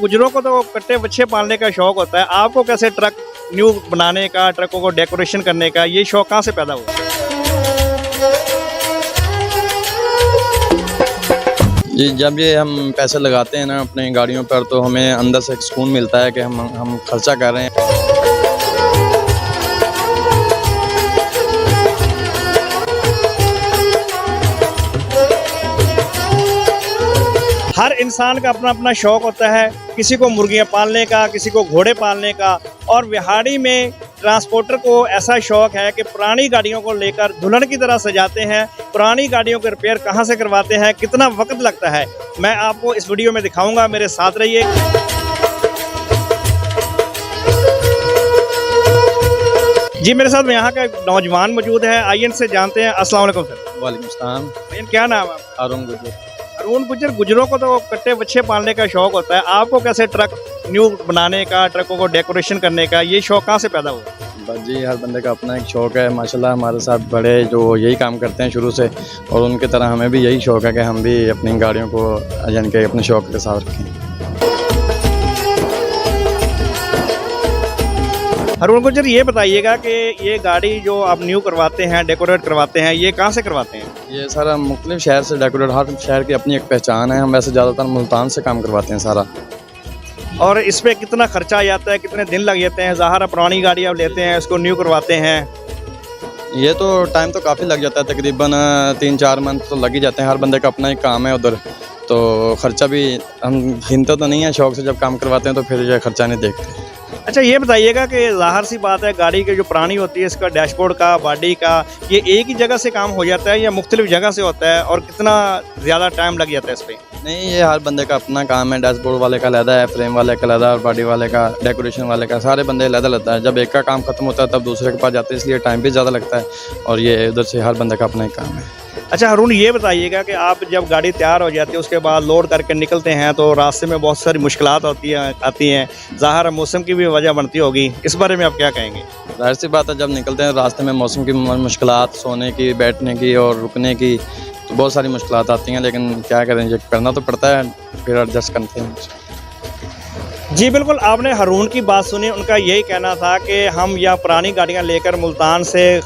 गुजरों को तो कट्टे बच्चे पालने का शौक होता है, आपको कैसे ट्रक न्यू बनाने का, ट्रकों को डेकोरेशन करने का ये शौक कहाँ से पैदा हुआ? जी, जब ये हम पैसे लगाते हैं ना अपनी गाड़ियों पर तो हमें अंदर से एक सुकून मिलता है कि हम खर्चा कर रहे हैं। हर इंसान का अपना अपना शौक होता है, किसी को मुर्गियां पालने का, किसी को घोड़े पालने का। और बिहाड़ी में ट्रांसपोर्टर को ऐसा शौक है कि पुरानी गाड़ियों को लेकर दुल्हन की तरह सजाते हैं। पुरानी गाड़ियों के रिपेयर कहां से करवाते हैं, कितना वक्त लगता है, मैं आपको इस वीडियो में दिखाऊंगा, मेरे साथ रहिए। जी, मेरे साथ यहाँ का एक नौजवान मौजूद है, आइए इनसे जानते हैं। अस्सलाम वालेकुम सर। वालेकुम सलाम। क्या नाम है आपका? हारून गुजर। अरुण गुजर, गुजरों को तो कट्टे बच्चे पालने का शौक होता है, आपको कैसे ट्रक न्यू बनाने का, ट्रकों को डेकोरेशन करने का ये शौक कहाँ से पैदा हुआ? बस जी, हर बंदे का अपना एक शौक है। माशाल्लाह हमारे साथ बड़े जो यही काम करते हैं शुरू से, और उनकी तरह हमें भी यही शौक है कि हम भी अपनी गाड़ियों को यानी कि अपने शौक के साथ रखें। अरुण गुजर, ये बताइएगा कि ये गाड़ी जो आप न्यू करवाते हैं, डेकोरेट करवाते हैं, ये कहाँ से करवाते हैं? ये सारा मुख्तलिफ शहर से डेकोरेट, हर शहर की अपनी एक पहचान है। हम वैसे ज़्यादातर मुल्तान से काम करवाते हैं सारा। और इस पे कितना खर्चा आ जाता है, कितने दिन लग जाते हैं? ज़ाहिर है पुरानी गाड़ी आप लेते हैं, इसको न्यू करवाते हैं, ये तो टाइम तो काफ़ी लग जाता है, तकरीबन 3-4 मंथ तो लग ही जाते हैं। हर बंदे का अपना ही काम है उधर, तो ख़र्चा भी हम गिनते तो नहीं है। शौक से जब काम करवाते हैं तो फिर ये खर्चा नहीं देखते। अच्छा, ये बताइएगा कि ज़ाहिर सी बात है, गाड़ी की जो पुरानी होती है, इसका डैशबोर्ड का, बॉडी का, ये एक ही जगह से काम हो जाता है या मुख्तलिफ जगह से होता है, और कितना ज़्यादा टाइम लग जाता है इस पर? नहीं, ये हर बंदे का अपना काम है। डैशबोर्ड वाले का अलग है, फ्रेम वाले का अलग है, और बॉडी वाले का, डेकोरेशन वाले का, सारे बंदे अलग लगता है। जब एक का काम खत्म होता है तब दूसरे के पास जाते हैं, इसलिए टाइम भी ज़्यादा लगता है, और ये उधर से हर बंदे का अपना ही काम है। अच्छा अरुण, ये बताइएगा कि आप जब गाड़ी तैयार हो जाती है उसके बाद लोड करके निकलते हैं तो रास्ते में बहुत सारी मुश्किलात आती हैं, ज़ाहिर है मौसम की भी वजह बनती होगी, इस बारे में आप क्या कहेंगे? जाहिर सी बात है, जब निकलते हैं रास्ते में मौसम की मुश्किलात, सोने की, बैठने की और रुकने की, तो बहुत सारी मुश्किलात आती हैं, लेकिन क्या करें, ये करना तो पड़ता है, फिर एडजस्ट करते हैं। जी बिल्कुल, आपने हारून की बात सुनी। उनका यही कहना था कि हम यहाँ पुरानी गाड़ियाँ लेकर मुल्तान से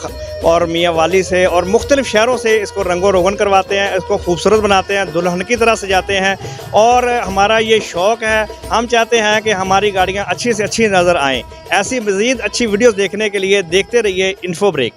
और मियाँ वाली से और मुख्तलिफ शहरों से इसको रंगो रोगन करवाते हैं, इसको खूबसूरत बनाते हैं, दुल्हन की तरह सजाते हैं, और हमारा ये शौक़ है। हम चाहते हैं कि हमारी गाड़ियाँ अच्छी से अच्छी नज़र आएँ। ऐसी मज़ीद अच्छी वीडियोज़ देखने के लिए देखते रहिए इन्फो ब्रेक।